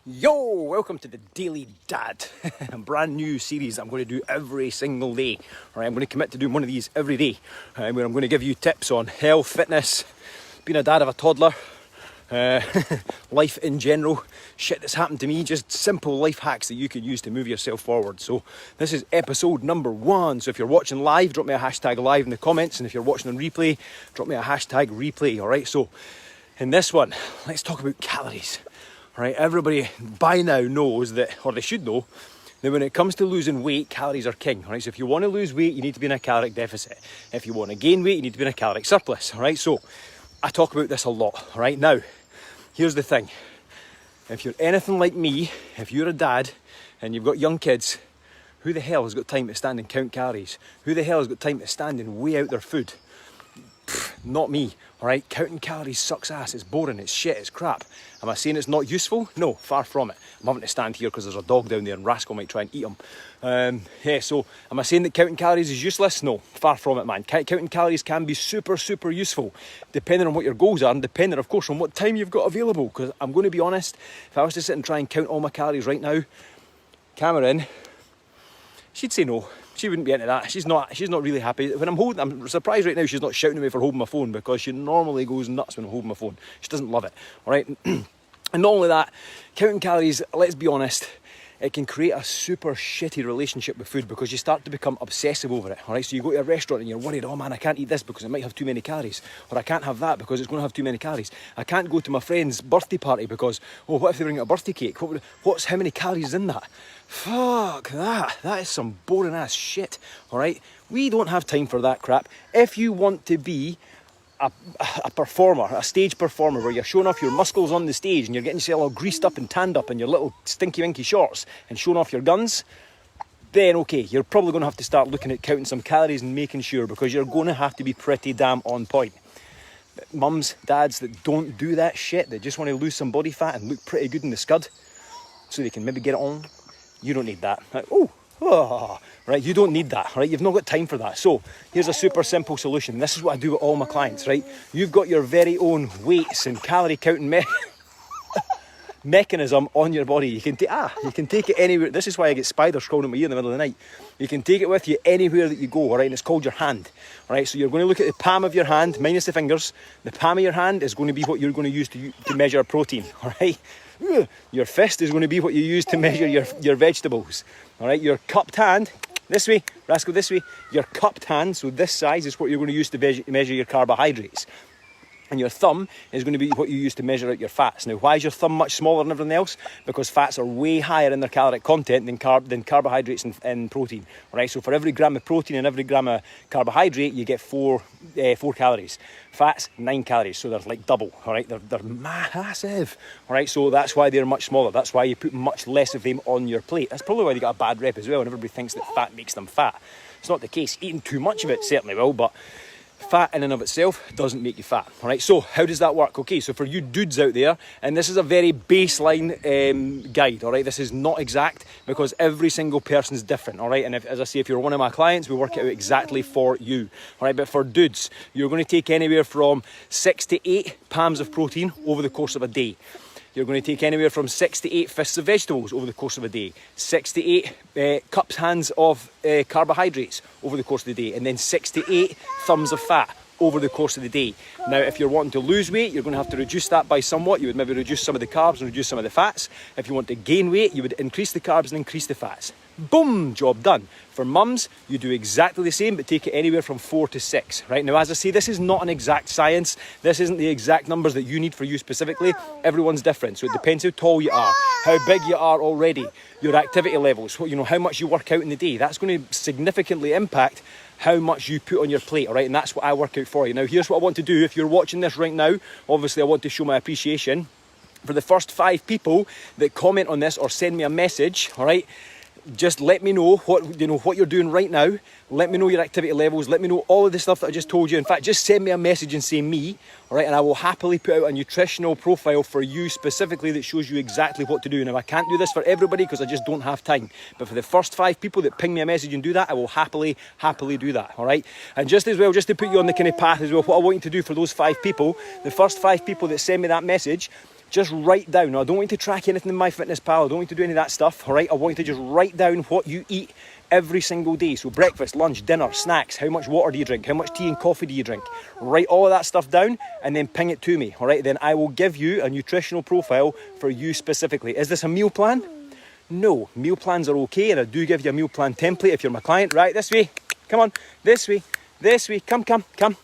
Yo, welcome to the Daily Dad, a brand new series I'm going to do every single day. All right, I'm going to commit to doing one of these every day, where I'm going to give you tips on health, fitness, being a dad of a toddler, life in general, shit that's happened to me, just simple life hacks that you can use to move yourself forward. So this is episode number 1. So if you're watching live, drop me a hashtag live in the comments, and if you're watching on replay, drop me a hashtag replay. All right, so in this one, let's talk about calories. Right, everybody by now knows that, or they should know, that when it comes to losing weight, calories are king. All right, so if you want to lose weight, you need to be in a caloric deficit. If you want to gain weight, you need to be in a caloric surplus. All right, so I talk about this a lot. All right, now, here's the thing. If you're anything like me, if you're a dad and you've got young kids, who the hell has got time to stand and count calories? Who the hell has got time to stand and weigh out their food? Not me, all right? Counting calories sucks ass, it's boring, it's shit, it's crap. Am I saying it's not useful? No, far from it. I'm having to stand here because there's a dog down there and Rascal might try and eat him. So am I saying that counting calories is useless? No, far from it, man. Counting calories can be super useful, depending on what your goals are and depending, of course, on what time you've got available. Because I'm going to be honest, if I was to sit and try and count all my calories right now, Cameron, she'd say no. She wouldn't be into that. She's not really happy. When I'm surprised right now she's not shouting at me for holding my phone, because she normally goes nuts when I'm holding my phone. She doesn't love it, all right? And not only that, counting calories, let's be honest, it can create a super shitty relationship with food because you start to become obsessive over it, all right? So you go to a restaurant and you're worried, oh man, I can't eat this because it might have too many calories, or I can't have that because it's going to have too many calories. I can't go to my friend's birthday party because, oh, what if they bring out a birthday cake? How many calories is in that? Fuck that. That is some boring ass shit, all right? We don't have time for that crap. If you want to be a performer, a stage performer, where you're showing off your muscles on the stage and you're getting yourself all greased up and tanned up in your little stinky winky shorts and showing off your guns, then okay, you're probably going to have to start looking at counting some calories and making sure, because you're going to have to be pretty damn on point. But mums, dads that don't do that shit, that just want to lose some body fat and look pretty good in the scud so they can maybe get it on, you don't need that. Right, you don't need that, right? You've not got time for that. So here's a super simple solution. This is what I do with all my clients, right? You've got your very own weights and calorie counting mechanism on your body. You can take it anywhere. This is why I get spiders crawling in my ear in the middle of the night. You can take it with you anywhere that you go, all right? And it's called your hand, all right? So you're going to look at the palm of your hand, minus the fingers. The palm of your hand is going to be what you're going to use to measure protein, all right? Your fist is going to be what you use to measure your vegetables, all right? Your cupped hand, this way, Rascal, this way. Your cupped hand, so this size, is what you're going to use to measure your carbohydrates. And your thumb is going to be what you use to measure out your fats. Now, why is your thumb much smaller than everything else? Because fats are way higher in their caloric content than carbohydrates and protein. All right, so for every gram of protein and every gram of carbohydrate, you get 4 calories. Fats, 9 calories, so they're like double. All right, they're massive. All right, so that's why they're much smaller. That's why you put much less of them on your plate. That's probably why they got a bad rep as well, and everybody thinks that fat makes them fat. It's not the case. Eating too much of it certainly will, but fat in and of itself doesn't make you fat, all right? So how does that work? Okay, so for you dudes out there, and this is a very baseline guide, all right? This is not exact because every single person is different, all right? And as I say, if you're one of my clients, we work it out exactly for you, all right? But for dudes, you're going to take anywhere from 6 to 8 palms of protein over the course of a day. You're going to take anywhere from 6 to 8 fists of vegetables over the course of a day, 6 to 8 cups, hands of carbohydrates over the course of the day, and then 6 to 8 thumbs of fat over the course of the day. Now, if you're wanting to lose weight, you're going to have to reduce that by somewhat. You would maybe reduce some of the carbs and reduce some of the fats. If you want to gain weight, you would increase the carbs and increase the fats. Boom, job done. For mums, you do exactly the same, but take it anywhere from 4 to 6, right? Now, as I say, this is not an exact science. This isn't the exact numbers that you need for you specifically. Everyone's different, so it depends how tall you are, how big you are already, your activity levels, how much you work out in the day. That's going to significantly impact how much you put on your plate, all right? And that's what I work out for you. Now, here's what I want to do. If you're watching this right now, obviously I want to show my appreciation. For the first 5 people that comment on this or send me a message, all right, just let me know what you're doing right now. Let me know your activity levels. Let me know all of the stuff that I just told you. In fact, just send me a message and say me, all right? And I will happily put out a nutritional profile for you specifically that shows you exactly what to do. Now, I can't do this for everybody because I just don't have time. But for the first 5 people that ping me a message and do that, I will happily do that, all right? And just as well, just to put you on the kind of path as well, what I want you to do for those 5 people, the first 5 people that send me that message, just write down. Now, I don't want you to track anything in MyFitnessPal. I don't want you to do any of that stuff, all right? I want you to just write down what you eat every single day. So breakfast, lunch, dinner, snacks, how much water do you drink, how much tea and coffee do you drink? Write all of that stuff down and then ping it to me, all right? Then I will give you a nutritional profile for you specifically. Is this a meal plan? No, meal plans are okay, and I do give you a meal plan template if you're my client. Right, this way, come on, this way, come.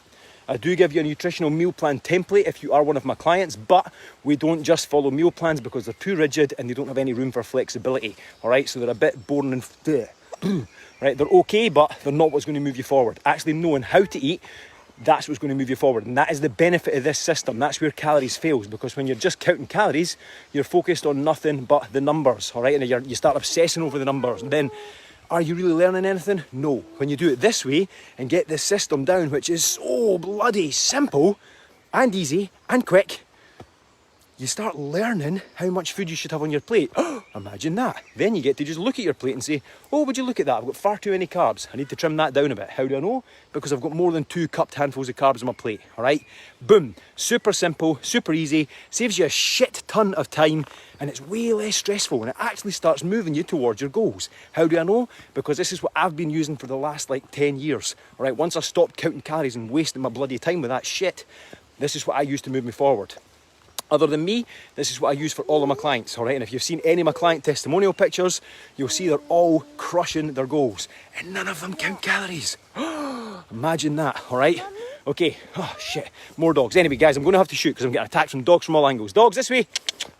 I do give you a nutritional meal plan template if you are one of my clients, but we don't just follow meal plans because they're too rigid and they don't have any room for flexibility, all right? So they're a bit boring and right, they're okay, but they're not what's going to move you forward. Actually knowing how to eat, that's what's going to move you forward, and that is the benefit of this system. That's where calories fails, because when you're just counting calories, you're focused on nothing but the numbers, all right? And you start obsessing over the numbers, and then are you really learning anything? No. When you do it this way and get this system down, which is so bloody simple and easy and quick, you start learning how much food you should have on your plate. Imagine that. Then you get to just look at your plate and say, oh, would you look at that? I've got far too many carbs. I need to trim that down a bit. How do I know? Because I've got more than 2 cupped handfuls of carbs on my plate, all right? Boom. Super simple, super easy, saves you a shit ton of time, and it's way less stressful, and it actually starts moving you towards your goals. How do I know? Because this is what I've been using for the last 10 years, all right? Once I stopped counting calories and wasting my bloody time with that shit, this is what I use to move me forward. Other than me, this is what I use for all of my clients, all right? And if you've seen any of my client testimonial pictures, you'll see they're all crushing their goals, and none of them count calories. Imagine that, all right? Okay, oh shit, more dogs. Anyway, guys, I'm going to have to shoot because I'm getting attacked from dogs from all angles. Dogs, this way.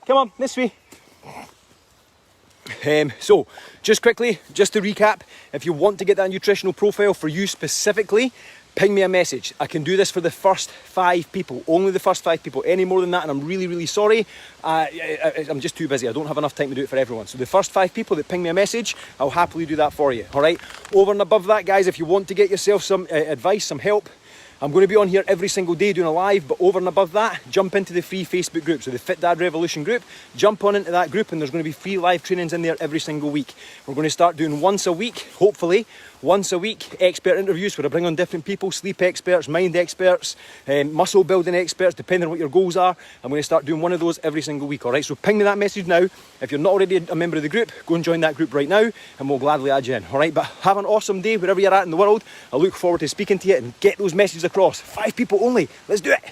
Come on, this way. So, just quickly, just to recap, if you want to get that nutritional profile for you specifically, ping me a message. I can do this for the first 5 people, only the first 5 people. Any more than that, and I'm really, really sorry. I'm just too busy. I don't have enough time to do it for everyone. So the first 5 people that ping me a message, I'll happily do that for you, all right? Over and above that, guys, if you want to get yourself some advice, some help, I'm going to be on here every single day doing a live, but over and above that, jump into the free Facebook group. So the Fit Dad Revolution group, jump on into that group, and there's going to be free live trainings in there every single week. We're going to start doing once a week, hopefully, once a week, expert interviews where I bring on different people, sleep experts, mind experts, muscle building experts, depending on what your goals are. I'm going to start doing one of those every single week, all right? So ping me that message now. If you're not already a member of the group, go and join that group right now, and we'll gladly add you in, all right? But have an awesome day wherever you're at in the world. I look forward to speaking to you and get those messages across. 5 people only. Let's do it.